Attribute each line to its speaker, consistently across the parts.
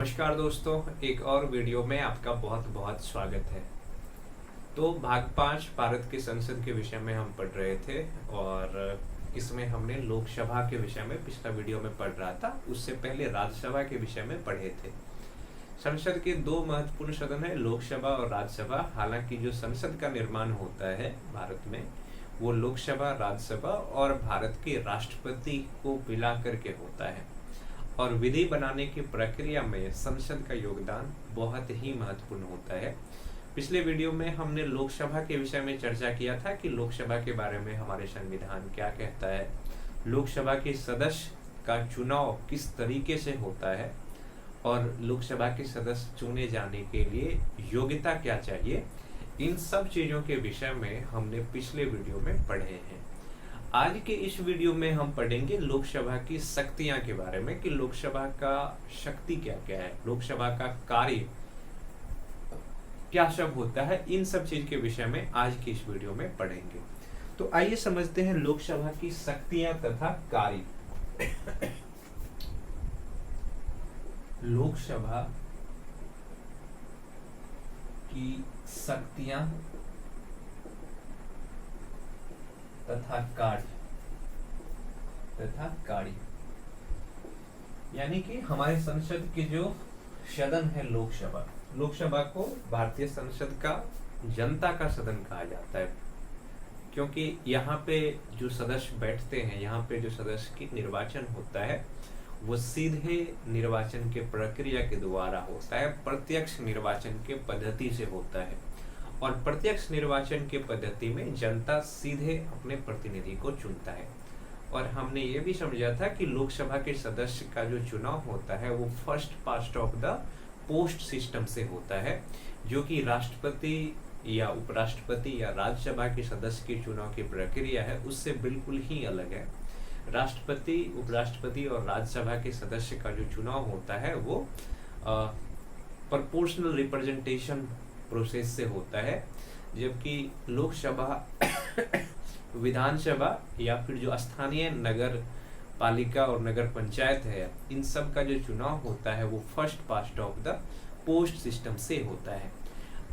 Speaker 1: नमस्कार दोस्तों, एक और वीडियो में आपका बहुत बहुत स्वागत है। तो भाग 5 भारत की संसद के विषय में हम पढ़ रहे थे और इसमें हमने लोकसभा के विषय में पिछला वीडियो में पढ़ रहा था। उससे पहले राज्यसभा के विषय में पढ़े थे। संसद के दो महत्वपूर्ण सदन है, लोकसभा और राज्यसभा। हालांकि जो संसद का निर्माण होता है भारत में वो लोकसभा, राज्यसभा और भारत के राष्ट्रपति को मिला करके होता है। और विधि बनाने की प्रक्रिया में संसद का योगदान बहुत ही महत्वपूर्ण होता है। पिछले वीडियो में हमने लोकसभा के विषय में चर्चा किया था कि लोकसभा के बारे में हमारे संविधान क्या कहता है, लोकसभा के सदस्य का चुनाव किस तरीके से होता है और लोकसभा के सदस्य चुने जाने के लिए योग्यता क्या चाहिए। इन सब चीजों के विषय में हमने पिछले वीडियो में पढ़े हैं। आज के इस वीडियो में हम पढ़ेंगे लोकसभा की शक्तियां के बारे में कि लोकसभा का शक्ति क्या क्या है, लोकसभा का कार्य क्या सब होता है। इन सब चीज के विषय में आज की इस वीडियो में पढ़ेंगे। तो आइए समझते हैं लोकसभा की शक्तियां तथा कार्य। लोकसभा की शक्तियां तथा कार्य यानी कि हमारे संसद के जो सदन है लोकसभा, लोकसभा को भारतीय संसद का जनता का सदन कहा जाता है, क्योंकि यहाँ पे जो सदस्य बैठते हैं, यहाँ पे जो सदस्य की निर्वाचन होता है वो सीधे निर्वाचन के प्रक्रिया के द्वारा होता है, प्रत्यक्ष निर्वाचन के पद्धति से होता है। और प्रत्यक्ष निर्वाचन के पद्धति में जनता सीधे अपने प्रतिनिधि को चुनता है। और हमने ये भी समझा था कि लोकसभा के सदस्य का जो चुनाव होता है वो first past of the post system से होता है, जो कि राष्ट्रपति या उपराष्ट्रपति या राज्यसभा के सदस्य के चुनाव की प्रक्रिया है उससे बिल्कुल ही अलग है। राष्ट्रपति, उपराष्ट्रपति और राज्यसभा के सदस्य का जो चुनाव होता है वो प्रोपोर्शनल रिप्रेजेंटेशन प्रोसेस से होता है, जबकि लोकसभा विधानसभा या फिर जो स्थानीय नगर पालिका और नगर पंचायत है, इन सब का जो चुनाव होता है वो first past of the post system से होता है।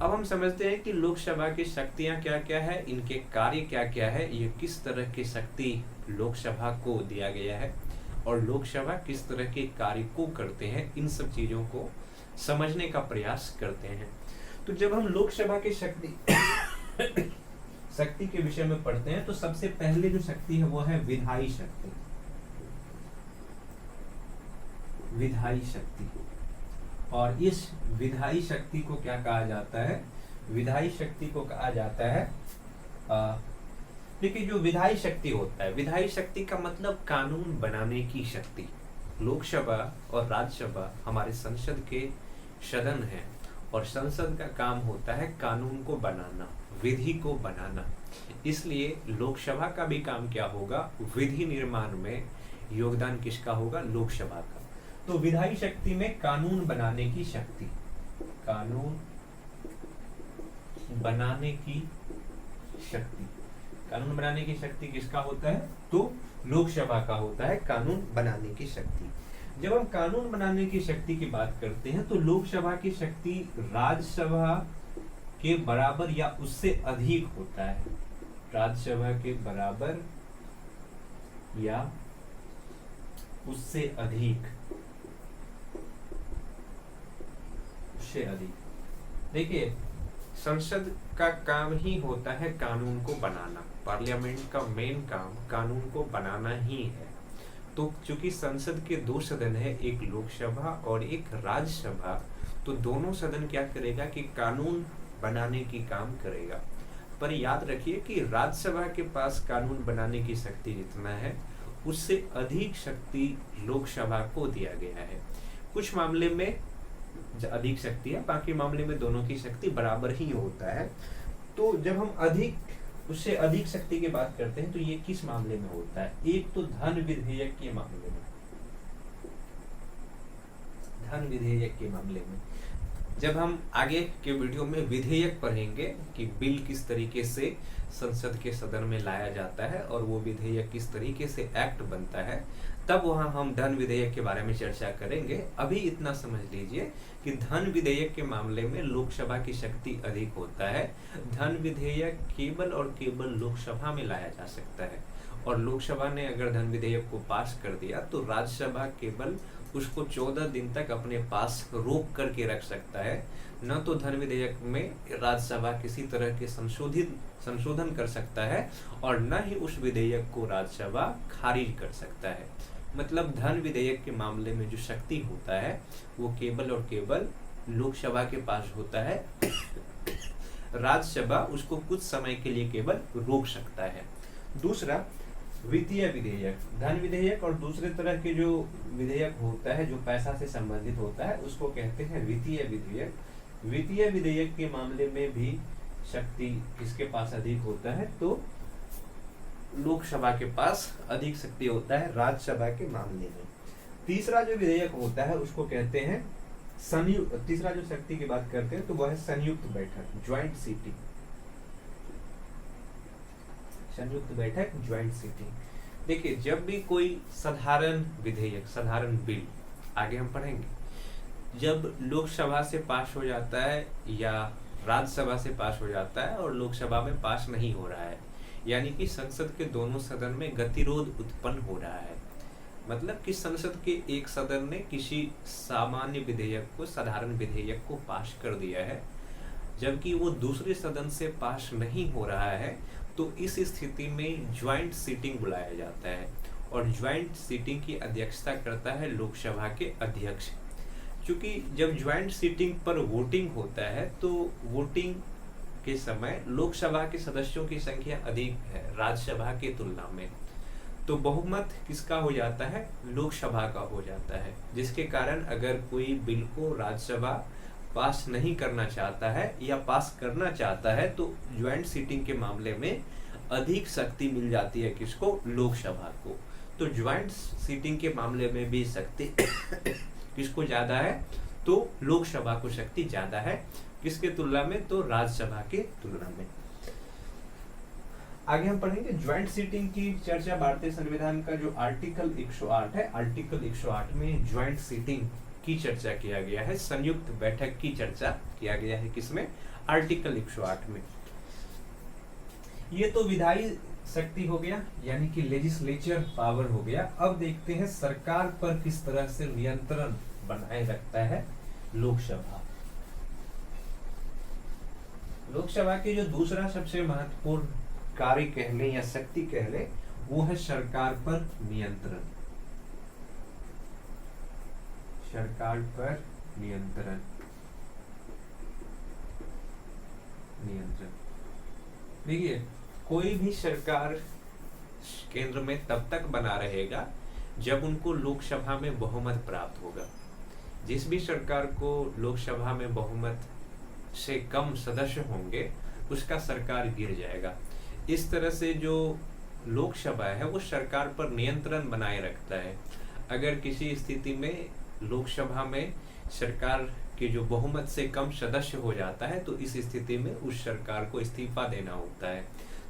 Speaker 1: अब हम समझते हैं कि लोकसभा की शक्तियां क्या क्या है, इनके कार्य क्या क्या है, ये किस तरह की शक्ति लोकसभा को दिया गया है और लोकसभा किस तरह के कार्य को करते हैं। इन सब चीजों को समझने का प्रयास करते हैं। तो जब हम लोकसभा की शक्ति के विषय में पढ़ते हैं तो सबसे पहले जो शक्ति है वो है विधायी शक्ति। विधायी शक्ति, और इस विधायी शक्ति को क्या कहा जाता है? विधायी शक्ति को कहा जाता है देखिए, जो विधायी शक्ति होता है, विधायी शक्ति का मतलब कानून बनाने की शक्ति। लोकसभा और राज्यसभा हमारे संसद के सदन है और संसद का काम होता है कानून को बनाना, विधि को बनाना। इसलिए लोकसभा का भी काम क्या होगा? विधि निर्माण में योगदान किसका होगा? लोकसभा का। तो विधायी शक्ति में कानून बनाने की शक्ति, कानून बनाने की शक्ति, कानून बनाने की शक्ति किसका होता है? तो लोकसभा का होता है कानून बनाने की शक्ति। जब हम कानून बनाने की शक्ति की बात करते हैं तो लोकसभा की शक्ति राज्यसभा के बराबर या उससे अधिक होता है। राज्यसभा के बराबर या उससे अधिक, उससे अधिक। देखिए, संसद का काम ही होता है कानून को बनाना। पार्लियामेंट का मेन काम कानून को बनाना ही है। तो चूंकि संसद के दो सदन है, एक लोकसभा और एक राज्यसभा, तो दोनों सदन क्या करेगा कि कानून बनाने की काम करेगा। पर याद रखिए कि राज्यसभा के पास कानून बनाने की शक्ति जितना है उससे अधिक शक्ति लोकसभा को दिया गया है। कुछ मामले में अधिक शक्ति है, बाकी मामले में दोनों की शक्ति बराबर ही होता है। तो जब हम उससे अधिक शक्ति की बात करते हैं तो ये किस मामले में होता है? एक तो धन विधेयक के मामले में, धन विधेयक के मामले में। जब हम आगे के वीडियो में विधेयक पढ़ेंगे कि बिल किस तरीके से संसद के सदन में लाया जाता है और वो विधेयक किस तरीके से एक्ट बनता है, तब वहां हम धन विधेयक के बारे में चर्चा करेंगे। अभी इतना समझ लीजिए कि धन विधेयक के मामले में लोकसभा की शक्ति अधिक होता है। धन विधेयक केवल और केवल लोकसभा में लाया जा सकता है, और लोकसभा ने अगर धन विधेयक को पास कर दिया तो राज्यसभा केवल उसको 14 दिन तक अपने पास रोक करके रख सकता है। न तो धन विधेयक में राज्यसभा किसी तरह के संशोधन कर सकता है, और न ही उस विधेयक को राज्यसभा खारिज कर सकता है। मतलब धन विधेयक के मामले में जो शक्ति होता है वो केवल और केवल लोकसभा के पास होता है। राज्यसभा उसको कुछ समय के लिए केवल रोक सकता है। दूसरा, वित्तीय विधेयक। धन विधेयक और दूसरे तरह के जो विधेयक होता है जो पैसा से संबंधित होता है उसको कहते हैं वित्तीय विधेयक। वित्तीय विधेयक के मामले में भी शक्ति किसके पास अधिक होता है, तो लोकसभा के पास अधिक शक्ति होता है राज्यसभा के मामले में। तीसरा जो विधेयक होता है उसको कहते हैं संयुक्त। तीसरा जो शक्ति की बात करते हैं तो वह है संयुक्त बैठक, ज्वाइंट सीटिंग। संयुक्त बैठक, ज्वाइंट सीटिंग। देखिए, जब भी कोई साधारण विधेयक, साधारण बिल, आगे हम पढ़ेंगे, जब लोकसभा से पास हो जाता है या राज्यसभा से पास हो जाता है और लोकसभा में पास नहीं हो रहा है, यानी कि संसद के दोनों सदन में गतिरोध उत्पन्न हो रहा है। मतलब कि संसद के एक सदन ने किसी सामान्य विधेयक को, साधारण विधेयक को पास कर दिया है, जबकि वो दूसरे सदन से पास नहीं हो रहा है, तो इस स्थिति में ज्वाइंट सीटिंग बुलाया जाता है, और ज्वाइंट सीटिंग की अध्यक्षता करता है लोकसभा के अध्यक्ष। क्योंकि जब ज्वाइंट सीटिंग पर वोटिंग होता है तो वोटिंग के समय लोकसभा के सदस्यों की संख्या अधिक है राज्यसभा के तुलना में, तो बहुमत किसका हो जाता है, लोकसभा का हो जाता है। जिसके कारण अगर कोई बिल को राज्यसभा पास नहीं करना चाहता है या पास करना चाहता है तो ज्वाइंट सीटिंग के मामले में अधिक शक्ति मिल जाती है किसको, लोकसभा को। तो ज्वाइंट सीटिंग के मामले में भी शक्ति किसको ज्यादा है, तो लोकसभा को शक्ति ज्यादा है। किसके तुलना में, तो राज्यसभा के तुलना में। आगे हम पढ़ेंगे ज्वाइंट सीटिंग की चर्चा। भारतीय संविधान का जो आर्टिकल 108 है, आर्टिकल 108 में ज्वाइंट सीटिंग की चर्चा किया गया है, संयुक्त बैठक की चर्चा किया गया है। किसमें, आर्टिकल 108 में। ये तो विधायी शक्ति हो गया, यानी कि लेजिस्लेचर पावर हो गया। अब देखते हैं सरकार पर किस तरह से नियंत्रण बनाए रखता है लोकसभा। लोकसभा की जो दूसरा सबसे महत्वपूर्ण कार्य कह लें या शक्ति कह लें, वो है सरकार पर नियंत्रण। सरकार पर नियंत्रण। देखिए, कोई भी सरकार केंद्र में तब तक बना रहेगा जब उनको लोकसभा में बहुमत प्राप्त होगा। जिस भी सरकार को लोकसभा में बहुमत से कम सदस्य होंगे उसका सरकार गिर जाएगा। इस तरह से जो लोकसभा है वो सरकार पर नियंत्रण बनाए रखता है। अगर किसी स्थिति में लोकसभा में सरकार के जो बहुमत से कम सदस्य हो जाता है तो इस स्थिति में उस सरकार को इस्तीफा देना होता है।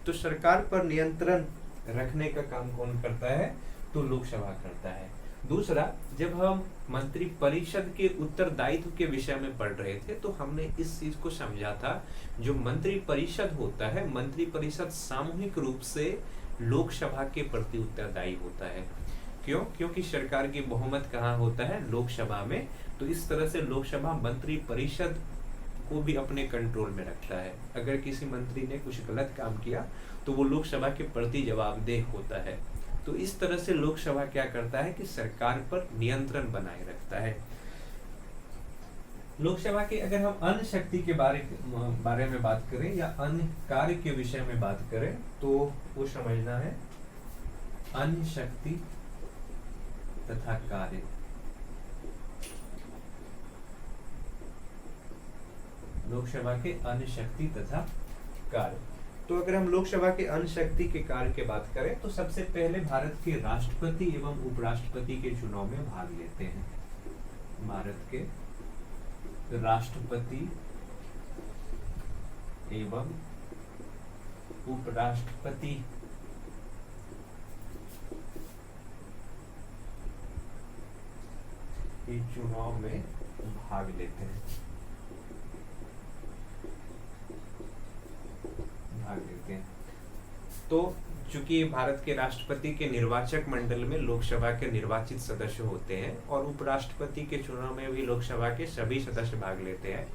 Speaker 1: तो सरकार पर नियंत्रण रखने का काम कौन करता है, तो लोकसभा करता है। दूसरा, जब हम मंत्री परिषद के उत्तरदायित्व के विषय में पढ़ रहे थे तो हमने इस चीज को समझा था, जो मंत्री परिषद होता है, मंत्री परिषद सामूहिक रूप से लोकसभा के प्रति उत्तरदायी होता है। क्यों? क्योंकि सरकार की बहुमत कहाँ होता है, लोकसभा में। तो इस तरह से लोकसभा मंत्री परिषद को भी अपने कंट्रोल में रखता है। अगर किसी मंत्री ने कुछ गलत काम किया तो वो लोकसभा के प्रति जवाबदेह होता है। तो इस तरह से लोकसभा क्या करता है कि सरकार पर नियंत्रण बनाए रखता है। लोकसभा के अगर हम अन्य शक्ति के बारे में बात करें या अन्य कार्य के विषय में बात करें तो वो समझना है अन्य शक्ति तथा कार्य। लोकसभा के अन्य शक्ति तथा कार्य। तो अगर हम लोकसभा के अन्य शक्ति के कार्य की बात करें तो सबसे पहले भारत के राष्ट्रपति एवं उपराष्ट्रपति के चुनाव में भाग लेते हैं। भारत के राष्ट्रपति एवं उपराष्ट्रपति के चुनाव में भाग लेते हैं, तो चूंकि भारत के राष्ट्रपति के निर्वाचक मंडल में लोकसभा के निर्वाचित सदस्य होते हैं और उपराष्ट्रपति के चुनाव में भी लोकसभा के सभी सदस्य भाग लेते हैं।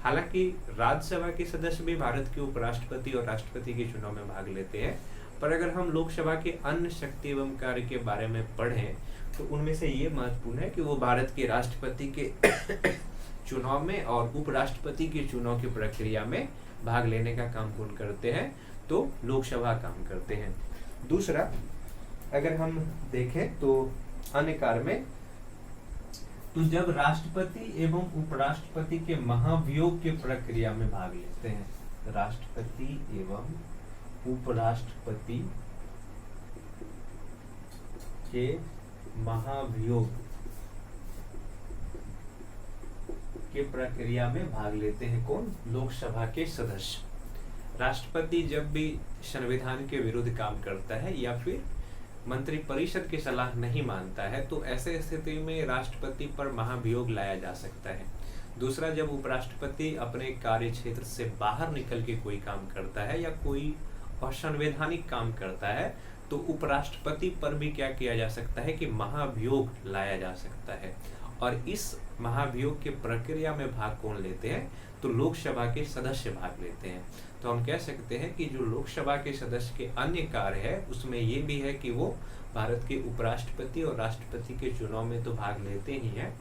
Speaker 1: हालांकि राज्यसभा के सदस्य भी भारत के उपराष्ट्रपति और राष्ट्रपति के चुनाव में भाग लेते हैं, पर अगर हम लोकसभा के अन्य शक्ति एवं कार्य के बारे में पढ़ें तो उनमें से ये महत्वपूर्ण है कि वो भारत के राष्ट्रपति के चुनाव में और उपराष्ट्रपति के चुनाव की प्रक्रिया में भाग लेने का काम कौन करते हैं, तो लोकसभा काम करते हैं। दूसरा, अगर हम देखें तो अन्य कार्य में, तो जब राष्ट्रपति एवं उपराष्ट्रपति के महाभियोग की प्रक्रिया में भाग लेते हैं, राष्ट्रपति एवं उपराष्ट्रपति के महाभियोग के प्रक्रिया में भाग लेते हैं कौन, लोकसभा के सदस्य। राष्ट्रपति जब भी संविधान के विरुद्ध काम करता है या फिर मंत्रिपरिषद की सलाह नहीं मानता है तो ऐसे स्थिति में राष्ट्रपति पर महाभियोग लाया जा सकता है। दूसरा, जब उपराष्ट्रपति अपने कार्य क्षेत्र से बाहर निकल के कोई काम करता है या कोई असंवैधानिक काम करता है तो उपराष्ट्रपति पर भी क्या किया जा सकता है कि महाभियोग लाया जा सकता है। और इस महाभियोग की प्रक्रिया में भाग कौन लेते हैं, तो लोकसभा के सदस्य भाग लेते हैं। तो हम कह सकते हैं कि जो लोकसभा के सदस्य के अन्य कार्य है उसमें ये भी है कि वो भारत के उपराष्ट्रपति और राष्ट्रपति के चुनाव में तो भाग लेते ही हैं,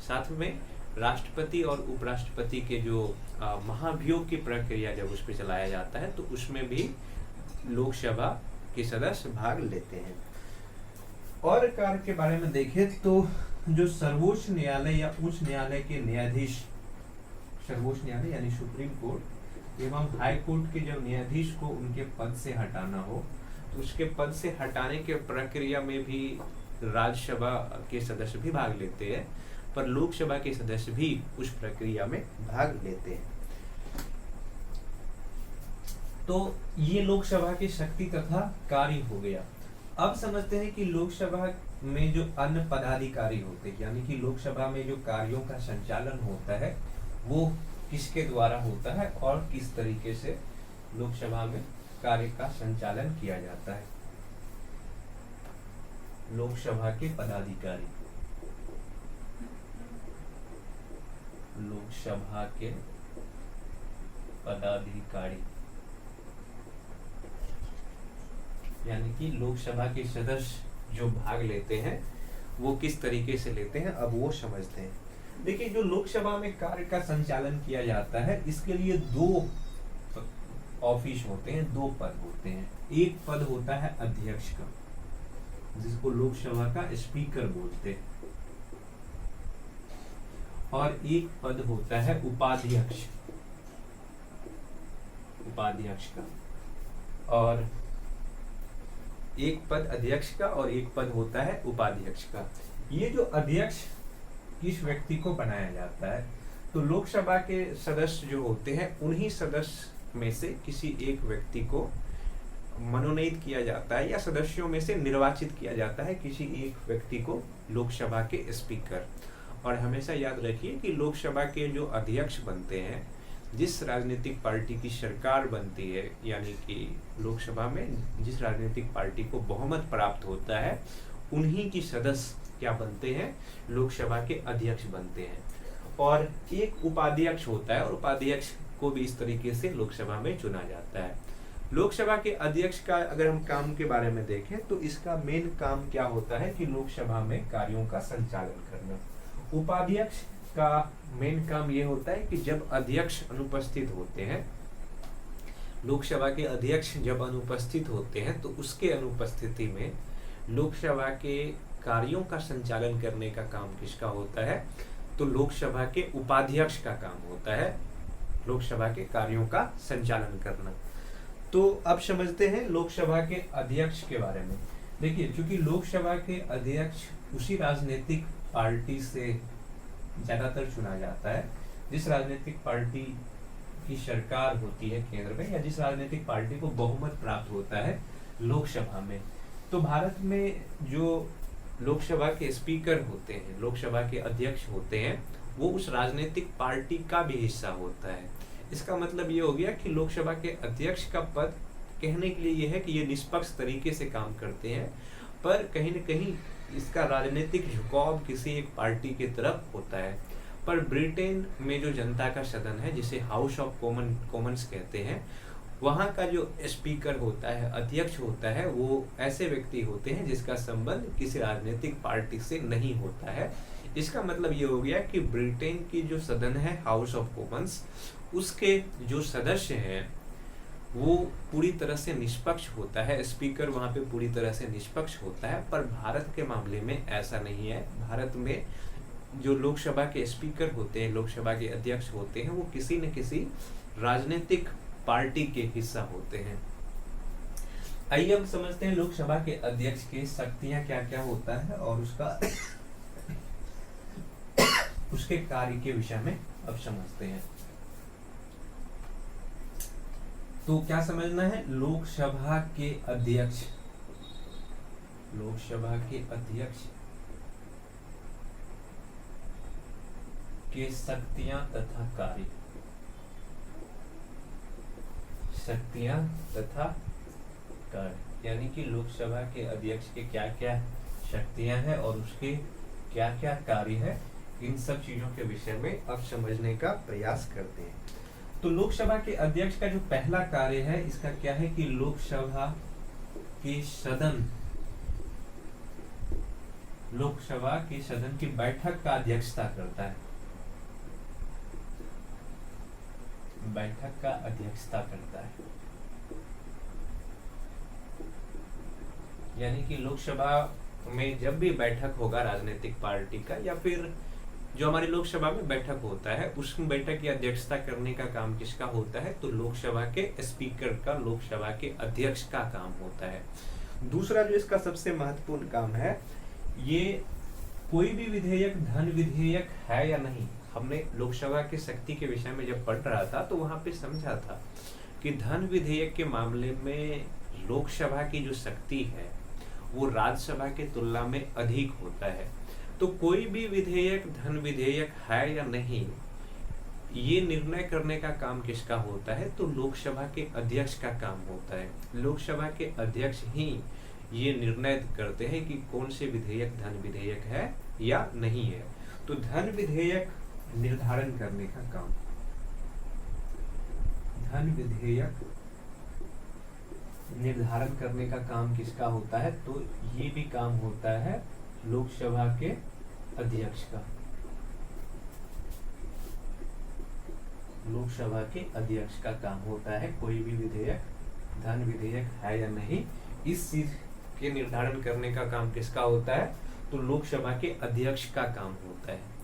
Speaker 1: साथ में राष्ट्रपति और उपराष्ट्रपति के जो महाभियोग की प्रक्रिया जब उस पर चलाया जाता है तो उसमें भी लोकसभा के सदस्य भाग लेते हैं। और कार्य के बारे में देखें तो जो सर्वोच्च न्यायालय या उच्च न्यायालय के न्यायाधीश, सर्वोच्च न्यायालय यानी सुप्रीम कोर्ट एवं हाई कोर्ट के जब न्यायाधीश को उनके पद से हटाना हो तो उसके पद से हटाने के प्रक्रिया में भी राज्यसभा के सदस्य भी भाग लेते हैं, पर लोकसभा के सदस्य भी उस प्रक्रिया में भाग लेते हैं। तो ये लोकसभा की शक्ति तथा कार्य हो गया। अब समझते हैं कि लोकसभा में जो अन्य पदाधिकारी होते हैं, यानी कि लोकसभा में जो कार्यों का संचालन होता है वो किसके द्वारा होता है और किस तरीके से लोकसभा में कार्य का संचालन किया जाता है। लोकसभा के पदाधिकारी, लोकसभा के पदाधिकारी यानी कि लोकसभा के सदस्य जो भाग लेते हैं वो किस तरीके से लेते हैं, अब वो समझते हैं। देखिए, जो लोकसभा में कार्य का संचालन किया जाता है इसके लिए दो ऑफिस होते हैं, दो पद होते हैं। एक पद होता है अध्यक्ष का, जिसको लोकसभा का स्पीकर बोलते हैं, और एक पद होता है उपाध्यक्ष, उपाध्यक्ष का, और एक पद अध्यक्ष का और एक पद होता है उपाध्यक्ष का। ये जो अध्यक्ष किस व्यक्ति को बनाया जाता है, तो लोकसभा के सदस्य जो होते हैं उन्हीं सदस्य में से किसी एक व्यक्ति को मनोनीत किया जाता है या सदस्यों में से निर्वाचित किया जाता है किसी एक व्यक्ति को लोकसभा के स्पीकर। और हमेशा याद रखिए कि लोकसभा के जो अध्यक्ष बनते हैं, जिस राजनीतिक पार्टी की सरकार बनती है, यानी कि लोकसभा में जिस राजनीतिक पार्टी को बहुमत प्राप्त होता है उन्हीं की सदस्य क्या बनते हैं, लोकसभा के अध्यक्ष बनते हैं। और एक उपाध्यक्ष होता है और उपाध्यक्ष को भी इस तरीके से लोकसभा में चुना जाता है। लोकसभा के अध्यक्ष का अगर हम काम के बारे में देखें तो इसका मेन काम क्या होता है कि लोकसभा में कार्यों का संचालन करना। उपाध्यक्ष का मेन काम ये होता है कि जब अध्यक्ष अनुपस्थित होते हैं, लोकसभा के अध्यक्ष जब अनुपस्थित होते हैं तो उसके अनुपस्थिति में लोकसभा के कार्यों का संचालन करने का काम किसका होता है, तो लोकसभा के उपाध्यक्ष का काम होता है लोकसभा के कार्यों का संचालन करना। तो अब समझते हैं लोकसभा के अध्यक्ष के बारे में। देखिए, चूंकि लोकसभा के अध्यक्ष उसी राजनीतिक पार्टी से ज्यादातर चुना जाता है, जिस राजनीतिक पार्टी की सरकार होती है केंद्र में, या जिस राजनीतिक पार्टी को बहुमत प्राप्त होता है लोकसभा में, तो भारत में जो लोकसभा के स्पीकर होते हैं, लोकसभा के अध्यक्ष होते हैं, वो उस राजनीतिक पार्टी का भी हिस्सा होता है। इसका मतलब ये हो गया कि लोकसभा के अध्यक्ष का पद कहने के लिए ये है कि ये निष्पक्ष तरीके से काम करते हैं, पर कहीं न कहीं इसका राजनीतिक झुकाव किसी एक पार्टी की तरफ होता है। पर ब्रिटेन में जो जनता का सदन है, जिसे हाउस ऑफ कॉमन्स कहते हैं, वहाँ का जो स्पीकर होता है, अध्यक्ष होता है, वो ऐसे व्यक्ति होते हैं जिसका संबंध किसी राजनीतिक पार्टी से नहीं होता है। इसका मतलब ये हो गया कि ब्रिटेन की जो सदन है हाउस ऑफ कॉमन्स, उसके जो सदस्य हैं वो पूरी तरह से निष्पक्ष होता है, स्पीकर वहाँ पे पूरी तरह से निष्पक्ष होता है। पर भारत के मामले में ऐसा नहीं है। भारत में जो लोकसभा के स्पीकर होते हैं, लोकसभा के अध्यक्ष होते हैं, वो किसी न किसी राजनीतिक पार्टी के हिस्सा होते हैं। आइए हम समझते हैं लोकसभा के अध्यक्ष की शक्तियां क्या क्या होता है और उसके कार्य के विषय में अब समझते हैं। तो क्या समझना है? लोकसभा के अध्यक्ष, लोकसभा के अध्यक्ष के शक्तियां तथा कार्य, शक्तियां तथा कार्य, यानी कि लोकसभा के अध्यक्ष के क्या क्या शक्तियां हैं और उसके क्या क्या कार्य है, इन सब चीजों के विषय में अब समझने का प्रयास करते हैं। तो लोकसभा के अध्यक्ष का जो पहला कार्य है, इसका क्या है कि लोकसभा के सदन, लोकसभा के सदन की बैठक का अध्यक्षता करता है, बैठक का अध्यक्षता करता है। यानी कि लोकसभा में जब भी बैठक होगा राजनीतिक पार्टी का, या फिर जो हमारी लोकसभा में बैठक होता है, उस बैठक की अध्यक्षता करने का काम किसका होता है? तो लोकसभा के स्पीकर का, लोकसभा के अध्यक्ष का काम होता है। दूसरा जो इसका सबसे महत्वपूर्ण काम है, ये कोई भी विधेयक धन विधेयक है या नहीं, हमने लोकसभा की शक्ति के विषय में जब पढ़ रहा था तो वहां पे समझा था कि धन विधेयक के मामले में लोकसभा की जो शक्ति है वो राज्यसभा की तुलना में अधिक होता है। तो कोई भी विधेयक धन विधेयक है या नहीं, ये निर्णय करने का काम किसका होता है? तो लोकसभा के अध्यक्ष का काम होता है। लोकसभा के अध्यक्ष ही ये निर्णय करते हैं कि कौन से विधेयक धन विधेयक है या नहीं है। तो धन विधेयक निर्धारण करने का काम, धन विधेयक निर्धारण करने का काम किसका होता है? तो ये भी काम होता है लोकसभा के अध्यक्ष का, लोकसभा के अध्यक्ष का काम होता है कोई भी विधेयक धन विधेयक है या नहीं, इस चीज के निर्धारण करने का काम किसका होता है? तो लोकसभा के अध्यक्ष का काम होता है।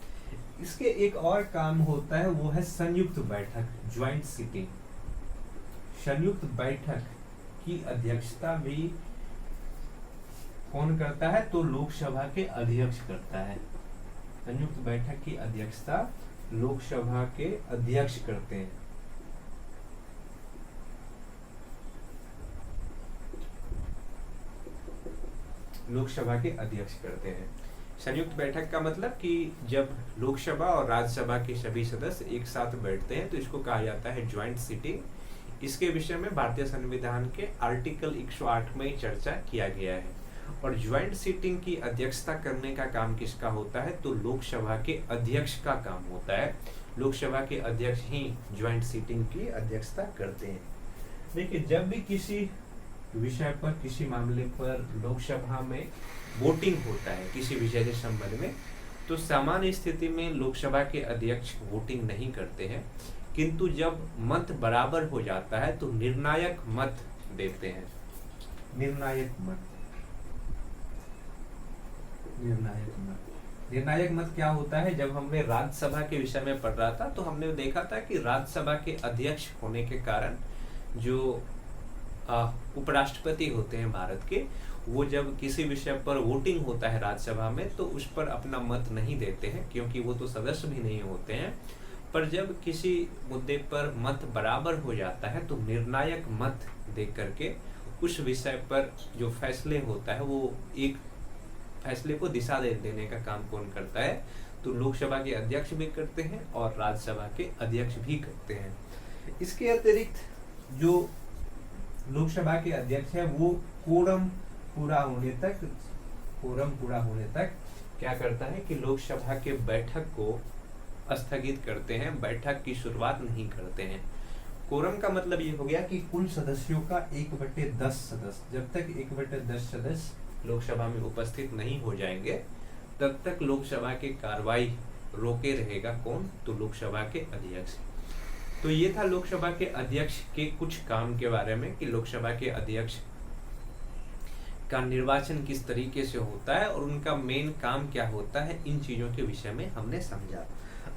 Speaker 1: इसके एक और काम होता है, वो है संयुक्त बैठक, ज्वाइंट सिटिंग। संयुक्त बैठक की अध्यक्षता भी कौन करता है? तो लोकसभा के अध्यक्ष करता है। संयुक्त बैठक की अध्यक्षता लोकसभा के अध्यक्ष करते हैं। लोकसभा के अध्यक्ष करते हैं। संयुक्त बैठक का मतलब कि जब लोकसभा और राज्यसभा के सभी सदस्य एक साथ बैठते हैं तो इसको कहा जाता है ज्वाइंट सिटिंग। इसके विषय में भारतीय संविधान के आर्टिकल 108 में चर्चा किया गया है। और ज्वाइंट सिटिंग की अध्यक्षता करने का काम किसका होता है? तो लोकसभा के अध्यक्ष का काम होता है। लोकसभा के अध्यक्ष ही ज्वाइंट सिटिंग की अध्यक्षता करते हैं। देखिए, जब भी किसी विषय पर, किसी मामले पर लोकसभा में वोटिंग होता है किसी विषय के संबंध में, तो सामान्य स्थिति में लोकसभा के अध्यक्ष वोटिंग नहीं करते हैं, किंतु जब मत बराबर हो जाता है तो निर्णायक मत देते हैं। निर्णायक मत, निर्णायक मत, निर्णायक मत क्या होता है? जब हमने राज्यसभा के विषय में पढ़ रहा था तो हमने देखा था कि राज्यसभा के अध्यक्ष होने के कारण जो उपराष्ट्रपति होते हैं भारत के, वो जब किसी विषय पर वोटिंग होता है राज्यसभा में तो उस पर अपना मत नहीं देते हैं, क्योंकि वो तो सदस्य भी नहीं होते हैं। पर जब किसी मुद्दे पर मत बराबर हो जाता है तो निर्णायक मत दे करके उस विषय पर जो फैसले होता है वो एक फैसले को दिशा देने का काम कौन करता है, तो लोकसभा के अध्यक्ष भी करते हैं और राज्यसभा के अध्यक्ष भी करते हैं। इसके अतिरिक्त जो लोकसभा के अध्यक्ष है वो कोरम पूरा होने तक क्या करता है कि लोकसभा के बैठक को स्थगित करते हैं, बैठक की शुरुआत नहीं करते हैं। कोरम का मतलब ये हो गया कि कुल सदस्यों का 1/10 सदस्य, जब तक 1/10 सदस्य लोकसभा में उपस्थित नहीं हो जाएंगे तब तक लोकसभा की कार्रवाई रोके रहेगा कौन, तो लोकसभा के अध्यक्ष। तो ये था लोकसभा के अध्यक्ष के कुछ काम के बारे में कि लोकसभा के अध्यक्ष का निर्वाचन किस तरीके से होता है और उनका मेन काम क्या होता है, इन चीजों के विषय में हमने समझा।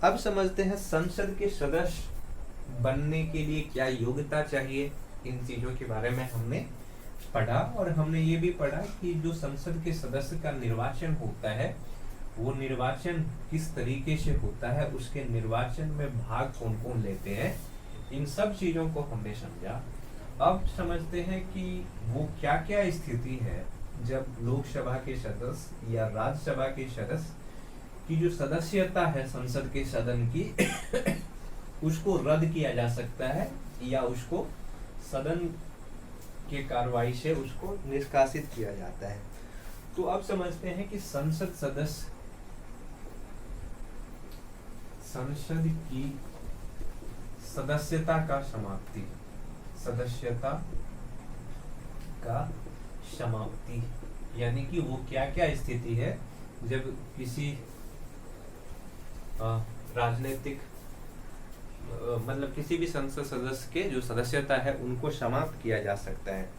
Speaker 1: अब समझते हैं संसद के सदस्य बनने के लिए क्या योग्यता चाहिए, इन चीजों के बारे में हमने पढ़ा। और हमने ये भी पढ़ा कि जो संसद के सदस्य का निर्वाचन होता है वो निर्वाचन किस तरीके से होता है, उसके निर्वाचन में भाग कौन कौन लेते हैं, इन सब चीजों को हमने समझा। अब समझते हैं कि वो क्या क्या स्थिति है जब लोकसभा के सदस्य या राज्यसभा के सदस्य की जो सदस्यता है संसद के सदन की उसको रद्द किया जा सकता है या उसको सदन के कार्रवाई से उसको निष्कासित किया जाता है। तो अब समझते हैं कि संसद की सदस्यता का समाप्ति यानी कि वो क्या क्या स्थिति है जब किसी राजनीतिक मतलब किसी भी संसद सदस्य के जो सदस्यता है उनको समाप्त किया जा सकता है।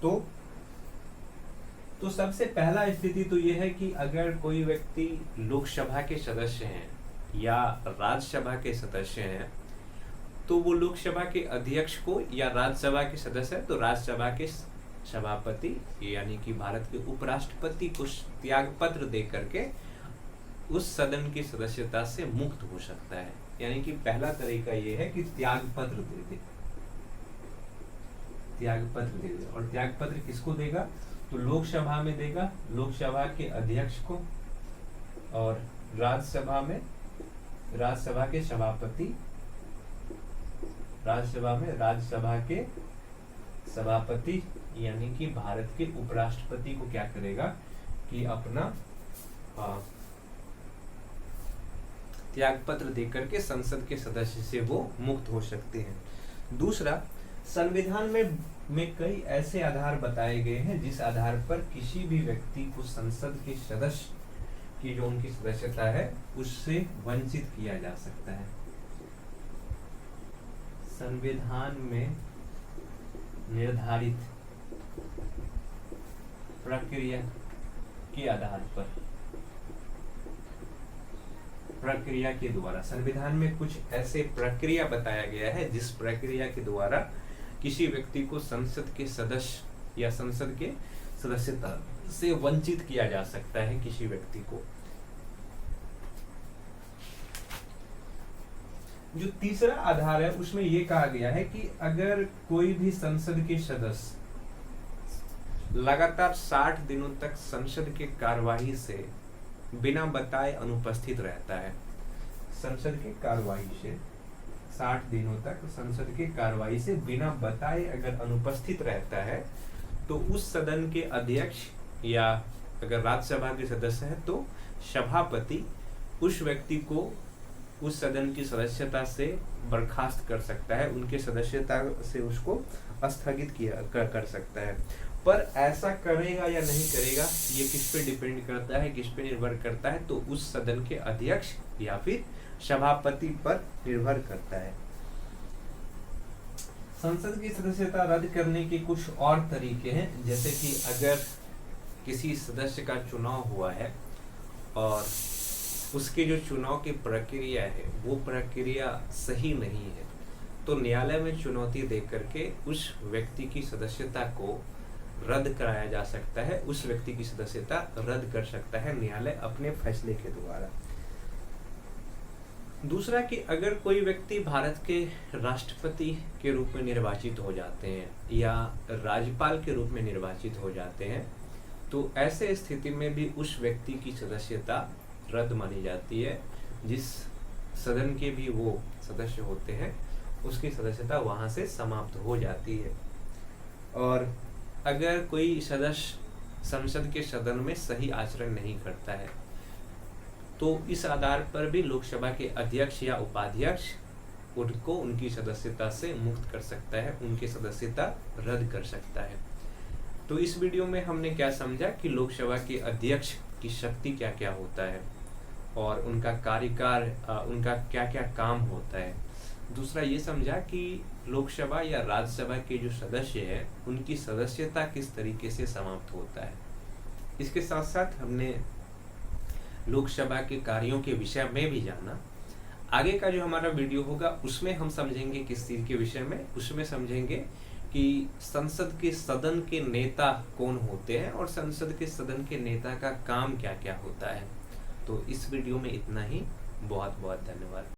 Speaker 1: तो सबसे पहला स्थिति तो ये है कि अगर कोई व्यक्ति लोकसभा के सदस्य हैं या राज्यसभा के सदस्य हैं तो वो लोकसभा के अध्यक्ष को, या राज्यसभा के सदस्य है तो राज्यसभा के सभापति यानी कि भारत के उपराष्ट्रपति को त्याग पत्र दे करके उस सदन की सदस्यता से मुक्त हो सकता है। यानी कि पहला तरीका ये है कि त्याग पत्र दे दे। और त्याग पत्र किसको देगा, तो लोकसभा में देगा, लोकसभा के अध्यक्ष को, और राज्यसभा में राज्यसभा के सभापति, राज्यसभा के सभापति यानी कि भारत के उपराष्ट्रपति को क्या करेगा कि अपना त्याग पत्र देकर के संसद के सदस्य से वो मुक्त हो सकते हैं। दूसरा, संविधान में कई ऐसे आधार बताए गए हैं जिस आधार पर किसी भी व्यक्ति को संसद के सदस्य की जो उनकी सदस्यता है उससे वंचित किया जा सकता है। संविधान में निर्धारित प्रक्रिया के आधार पर, प्रक्रिया के द्वारा, संविधान में कुछ ऐसे प्रक्रिया बताया गया है जिस प्रक्रिया के द्वारा किसी व्यक्ति को संसद के सदस्य या संसद के सदस्यता से वंचित किया जा सकता है किसी व्यक्ति को। जो तीसरा आधार है उसमें यह कहा गया है कि अगर कोई भी संसद के सदस्य लगातार 60 दिनों तक संसद के कार्यवाही से बिना बताए अनुपस्थित रहता है, संसद के कार्यवाही से 60 दिनों तक संसद के कार्यवाही से बिना बताए अगर अनुपस्थित रहता है तो उस सदन के अध्यक्ष या अगर राज्यसभा के सदस्य है तो सभापति उस व्यक्ति को उस सदन की सदस्यता से बर्खास्त कर सकता है, उनके सदस्यता से उसको स्थगित कर सकता है। पर ऐसा करेगा या नहीं करेगा ये किस पे डिपेंड करता है, किस पे निर्भर करता है, तो उस सदन के अध्यक्ष या फिर सभापति पर निर्भर करता है। संसद की सदस्यता रद्द करने के कुछ और तरीके हैं, जैसे कि अगर किसी सदस्य का चुनाव हुआ है और उसके जो चुनाव की प्रक्रिया है वो प्रक्रिया सही नहीं है तो न्यायालय में चुनौती दे करके उस व्यक्ति की सदस्यता को रद्द कराया जा सकता है, उस व्यक्ति की सदस्यता रद्द कर सकता है न्यायालय अपने फैसले के द्वारा। दूसरा कि अगर कोई व्यक्ति भारत के राष्ट्रपति के रूप में निर्वाचित हो जाते हैं या राज्यपाल के रूप में निर्वाचित हो जाते हैं, तो ऐसे स्थिति में भी उस व्यक्ति की सदस्यता रद्द मानी जाती है। जिस सदन के भी वो सदस्य होते हैं उसकी सदस्यता वहाँ से समाप्त हो जाती है। और अगर कोई सदस्य संसद के सदन में सही आचरण नहीं करता है तो इस आधार पर भी लोकसभा के अध्यक्ष या उपाध्यक्ष उनको उनकी सदस्यता से मुक्त कर सकता है, उनकी सदस्यता रद्द कर सकता है। तो इस वीडियो में हमने क्या समझा कि लोकसभा के अध्यक्ष की शक्ति क्या क्या होता है और उनका कार्यकाल, उनका क्या क्या काम होता है। दूसरा ये समझा कि लोकसभा या राज्यसभा के जो सदस्य हैं उनकी सदस्यता किस तरीके से समाप्त होता है। इसके साथ साथ हमने लोकसभा के कार्यों के विषय में भी जाना। आगे का जो हमारा वीडियो होगा उसमें हम समझेंगे किस चीज के विषय में, उसमें समझेंगे कि संसद के सदन के नेता कौन होते हैं और संसद के सदन के नेता का काम क्या क्या होता है। तो इस वीडियो में इतना ही। बहुत बहुत धन्यवाद।